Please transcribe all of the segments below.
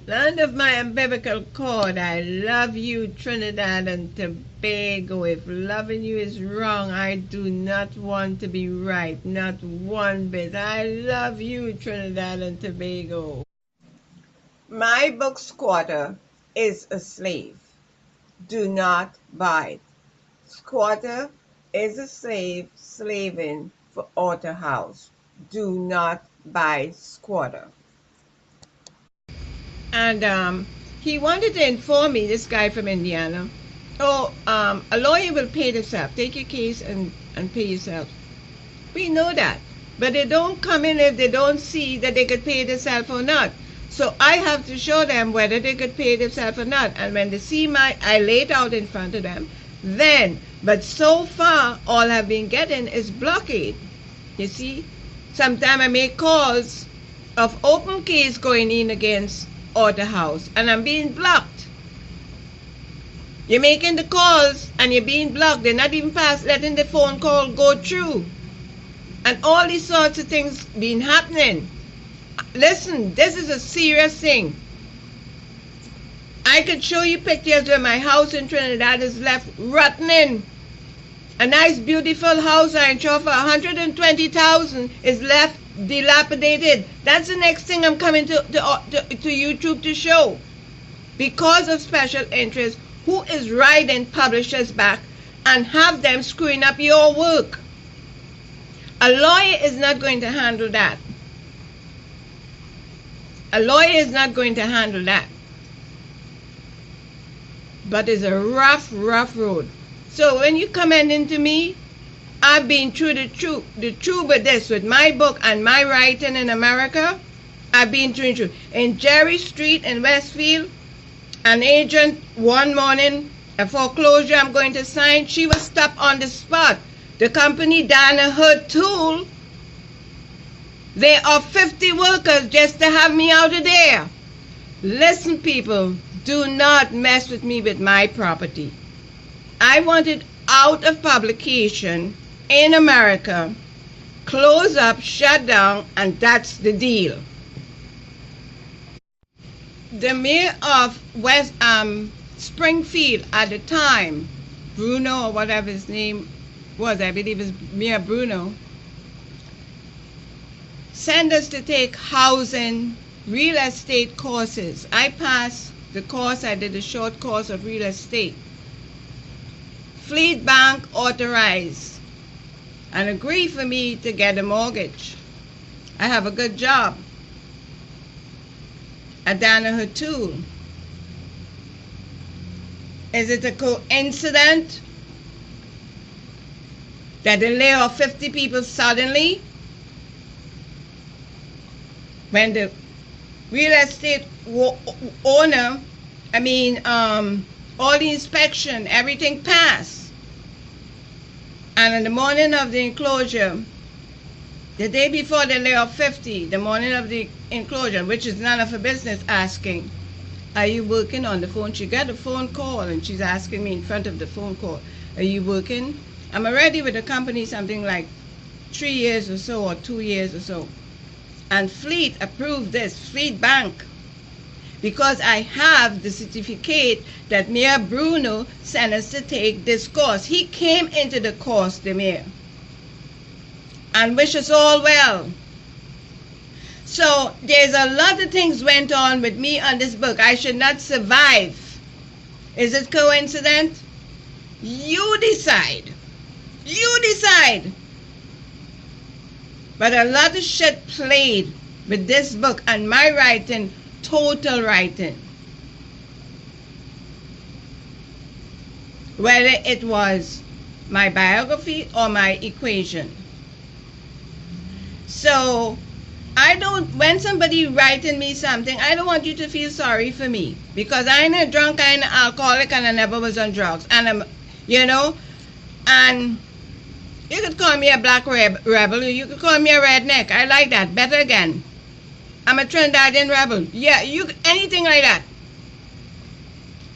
Land of my umbilical cord, I love you, Trinidad and Tobago. If loving you is wrong, I do not want to be right, not one bit. I love you, Trinidad and Tobago. My book squatter is a slave. Do not buy it. Squatter is a slave slaving for author house. Do not buy squatter. And he wanted to inform me, this guy from Indiana, a lawyer will pay themselves. Take your case and pay yourself. We know that. But they don't come in if they don't see that they could pay themselves or not. So I have to show them whether they could pay themselves or not. And when they see I lay it out in front of them, then, but so far, all I've been getting is blockade. You see, sometimes I make calls of open case going in against author house, and I'm being blocked. You're making the calls and you're being blocked. They're not even letting the phone call go through. And all these sorts of things been happening. Listen, this is a serious thing. I could show you pictures where my house in Trinidad is left rotting. A nice beautiful house I'm sure for 120,000 is left dilapidated. That's the next thing I'm coming to YouTube to show. Because of special interest, who is riding publishers back and have them screwing up your work? A lawyer is not going to handle that. A lawyer is not going to handle that. But it's a rough road. So when you comment into me, I've been through the truth with this, with my book and my writing in America. I've been through. In Jerry Street in Westfield, an agent one morning, a foreclosure I'm going to sign, she was stopped on the spot. The company Dana Hood Tool, they are 50 workers just to have me out of there. Listen, people, do not mess with me with my property. I want it out of publication in America, close up, shut down, and that's the deal. The mayor of Springfield at the time, Bruno or whatever his name was, I believe it's Mayor Bruno, sent us to take housing, real estate courses. I passed the course, I did a short course of real estate. Fleet Bank authorized and agreed for me to get a mortgage. I have a good job at Danaher Tool. Is it a coincidence that they lay off 50 people suddenly when the real estate owner, all the inspection, everything passed? And on the morning of the enclosure, the day before they lay off 50, the morning of the enclosure, which is none of her business, asking, are you working on the phone? She got a phone call and she's asking me in front of the phone call, are you working? I'm already with the company something like 3 years or so, or 2 years or so. And Fleet approved this, Fleet Bank, because I have the certificate that Mayor Bruno sent us to take this course. He came into the course, the mayor, and wish us all well. So there's a lot of things went on with me on this book. I should not survive. Is it coincidence? You decide. You decide. But a lot of shit played with this book and my writing, total writing. Whether it was my biography or my equation. So I don't, when somebody writing me something, I don't want you to feel sorry for me, because I ain't a drunk, I ain't an alcoholic, and I never was on drugs. And I'm, and you could call me a black rebel, you could call me a redneck. I like that better again. I'm a Trinidadian rebel. Yeah, anything like that.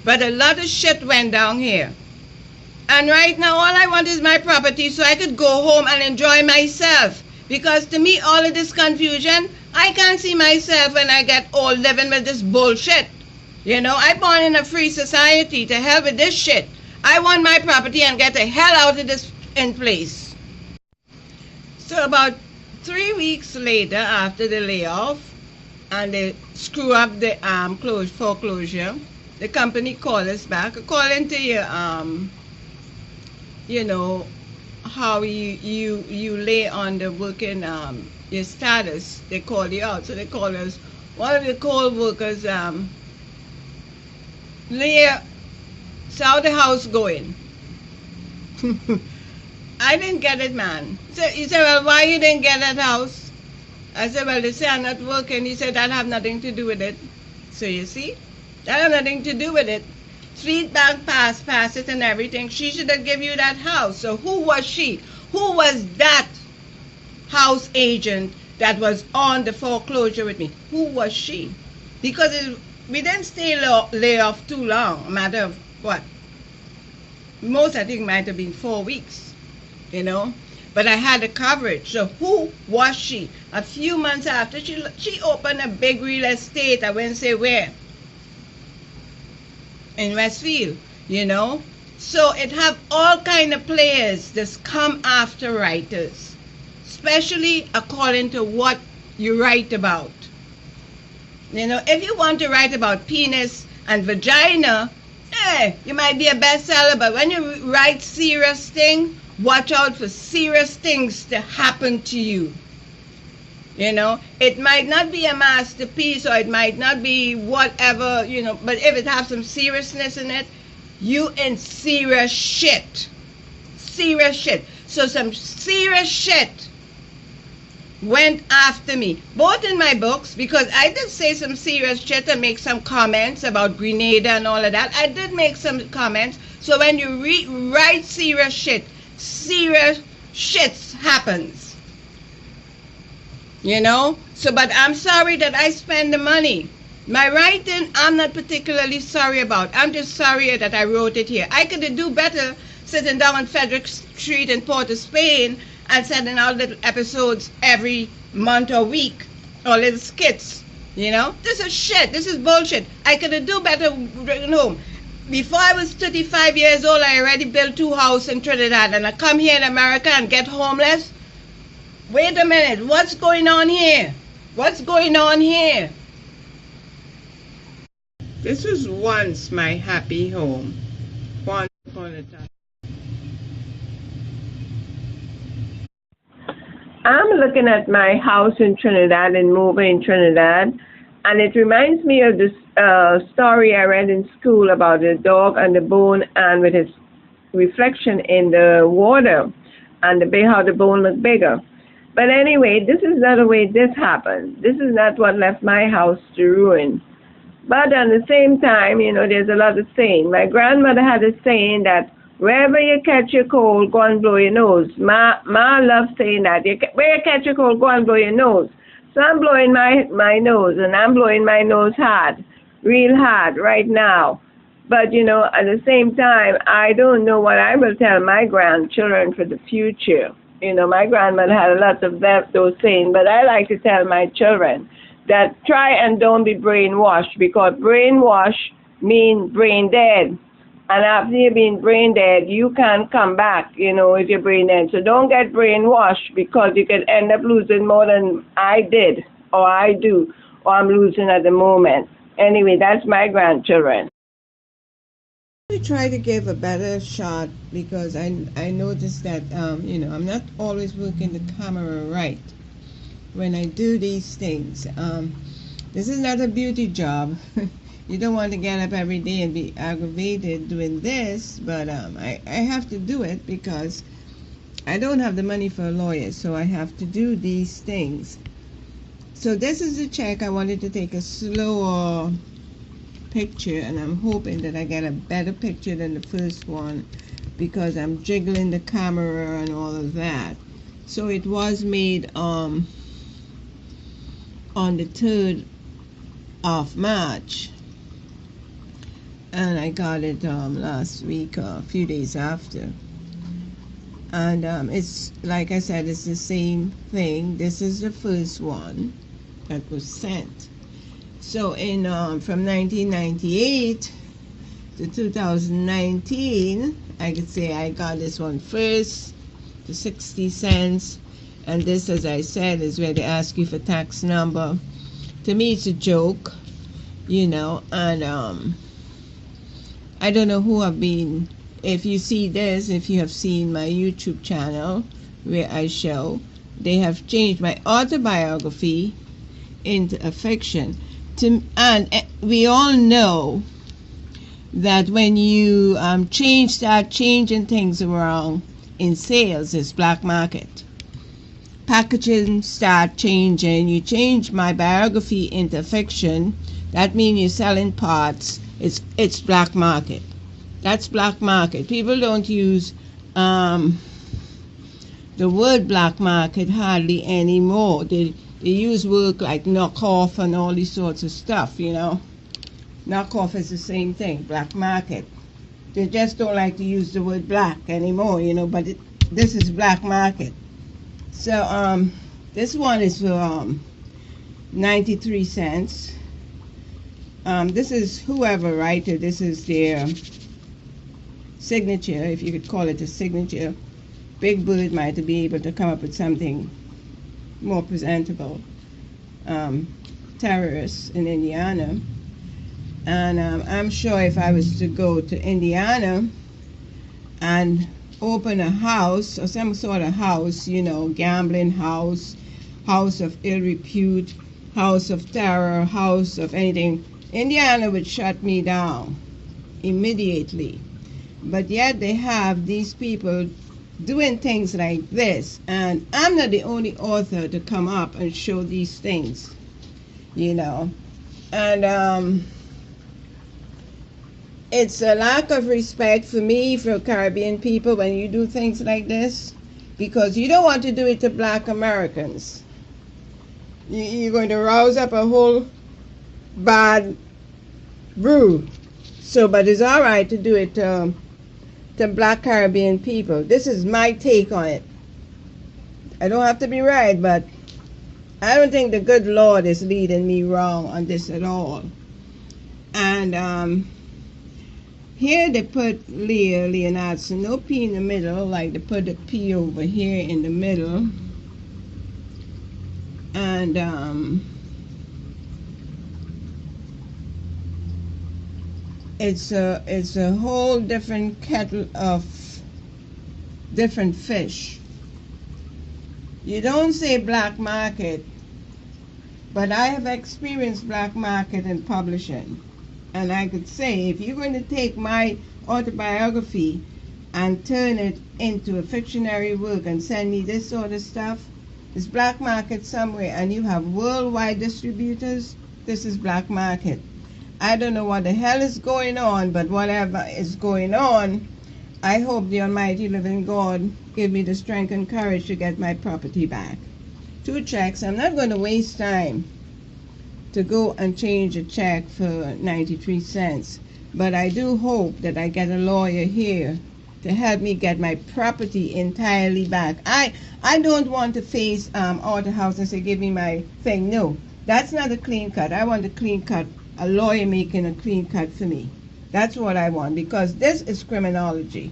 But a lot of shit went down here. And right now, all I want is my property so I could go home and enjoy myself. Because to me, all of this confusion, I can't see myself when I get old living with this bullshit. I born in a free society. To hell with this shit. I want my property and get the hell out of this in place. So about 3 weeks later, after the layoff and they screw up the foreclosure, the company called us back according to your how you lay on the working your status. They call you out. So they call us. One of the co-workers Leah, so how the house going? I didn't get it, man. So he said, well, why you didn't get that house? I said, well, they say I'm not working. He said, that have nothing to do with it. So you see, that have nothing to do with it. Street bank pass it and everything. She should have given you that house. So who was she? Who was that house agent that was on the foreclosure with me? Who was she? Because we didn't stay lay off too long. A matter of what? Most, I think, might have been 4 weeks. But I had the coverage. So who was she? A few months after, she opened a big real estate. I wouldn't say where. In Westfield, So it have all kind of players that come after writers, especially according to what you write about. If you want to write about penis and vagina, you might be a bestseller, but when you write serious thing, watch out for serious things to happen to you. It might not be a masterpiece or it might not be whatever, but if it has some seriousness in it, you in serious shit. Serious shit. So some serious shit went after me, both in my books, because I did say some serious shit and make some comments about Grenada and all of that. I did make some comments. So when you write serious shit happens. So, but I'm sorry that I spend the money. My writing, I'm not particularly sorry about. I'm just sorry that I wrote it here. I could do better sitting down on Frederick Street in Port of Spain and sending out little episodes every month or week, or little skits. This is shit. This is bullshit. I could do better home. Before I was 35 years old, I already built 2 houses in Trinidad, and I come here in America and get homeless. Wait a minute, what's going on here? What's going on here? This was once my happy home. Once upon a time. I'm looking at my house in Trinidad and moving in Trinidad, and it reminds me of this story I read in school about the dog and the bone and with his reflection in the water and how the bone looked bigger. But anyway, this is not the way this happened. This is not what left my house to ruin. But at the same time, there's a lot of saying. My grandmother had a saying that wherever you catch a cold, go and blow your nose. Ma loves saying that. Where you catch a cold, go and blow your nose. So I'm blowing my nose, and I'm blowing my nose hard, real hard right now. But, at the same time, I don't know what I will tell my grandchildren for the future. My grandmother had a lot of those saying, but I like to tell my children that try and don't be brainwashed, because brainwash means brain dead. And after you've been brain dead, you can't come back, if you're brain dead. So don't get brainwashed, because you could end up losing more than I did, or I do, or I'm losing at the moment. Anyway, that's my grandchildren. I try to give a better shot, because I noticed that, I'm not always working the camera right when I do these things. This is not a beauty job. You don't want to get up every day and be aggravated doing this, but I have to do it because I don't have the money for a lawyer, so I have to do these things. So this is the check. I wanted to take a slower picture, and I'm hoping that I get a better picture than the first one, because I'm jiggling the camera and all of that. So it was made on the 3rd of March, and I got it last week, a few days after. And it's like I said, it's the same thing. This is the first one, that was sent. So in from 1998 to 2019, I could say I got this one first, the 60 cents. And this, as I said, is where they ask you for tax number. To me, it's a joke, you know, and I don't know who have been, if you see this, if you have seen my YouTube channel where I show, they have changed my autobiography into a fiction. And we all know that when you start changing things around in sales, it's black market. Packaging start changing. You change my biography into fiction, that means you're selling parts. It's black market. That's black market. People don't use the word black market hardly anymore. They use words like knockoff and all these sorts of stuff, you know. Knockoff is the same thing, black market. They just don't like to use the word black anymore, you know, but this is black market. So this one is for 93 cents. This is whoever wrote it. This is their signature, if you could call it a signature. Big Bird might be able to come up with something more presentable. Terrorists in Indiana. And I'm sure if I was to go to Indiana and open a house or some sort of house, you know, gambling house, house of ill repute, house of terror, house of anything, Indiana would shut me down immediately. But yet they have these people doing things like this, and I'm not the only author to come up and show these things, you know. And it's a lack of respect for me, for Caribbean people, when you do things like this, because you don't want to do it to black Americans. You're going to rouse up a whole bad brew. So, but it's all right to do it to black Caribbean people. This is my take on it. I don't have to be right, but I don't think the good Lord is leading me wrong on this at all. And here they put Leonardson, no P in the middle, like they put the P over here in the middle. And it's a whole different kettle of different fish. You don't say black market, but I have experienced black market in publishing. And I could say, if you're going to take my autobiography and turn it into a fictionary work and send me this sort of stuff, it's black market somewhere, and you have worldwide distributors, this is black market. I don't know what the hell is going on, but whatever is going on, I hope the Almighty living God give me the strength and courage to get my property back. 2 checks. I'm not going to waste time to go and change a check for 93 cents. But I do hope that I get a lawyer here to help me get my property entirely back. I don't want to face Auto House and say, give me my thing. No, that's not a clean cut. I want a clean cut, a lawyer making a clean cut for me. That's what I want, because this is criminology.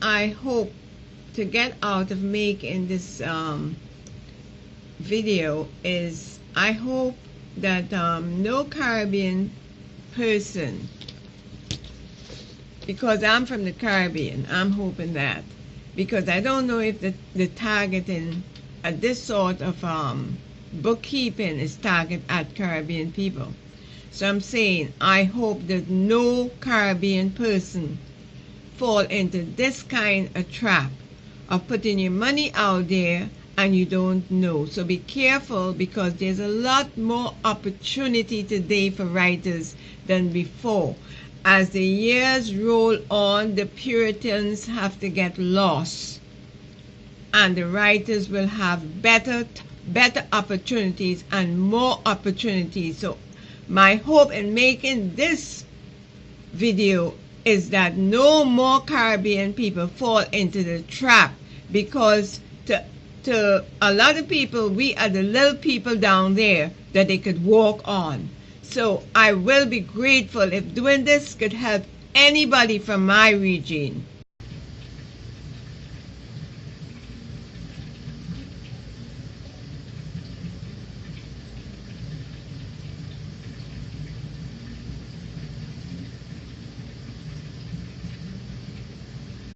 I hope to get out of making this video is, I hope that no Caribbean person, because I'm from the Caribbean, I'm hoping that, because I don't know if the targeting at this sort of bookkeeping is targeted at Caribbean people. So I'm saying, I hope that no Caribbean person fall into this kind of trap of putting your money out there and you don't know. So be careful, because there's a lot more opportunity today for writers than before. As the years roll on, the Puritans have to get lost, and the writers will have better opportunities and more opportunities. So my hope in making this video is that no more Caribbean people fall into the trap, because to a lot of people, we are the little people down there that they could walk on. So I will be grateful if doing this could help anybody from my region.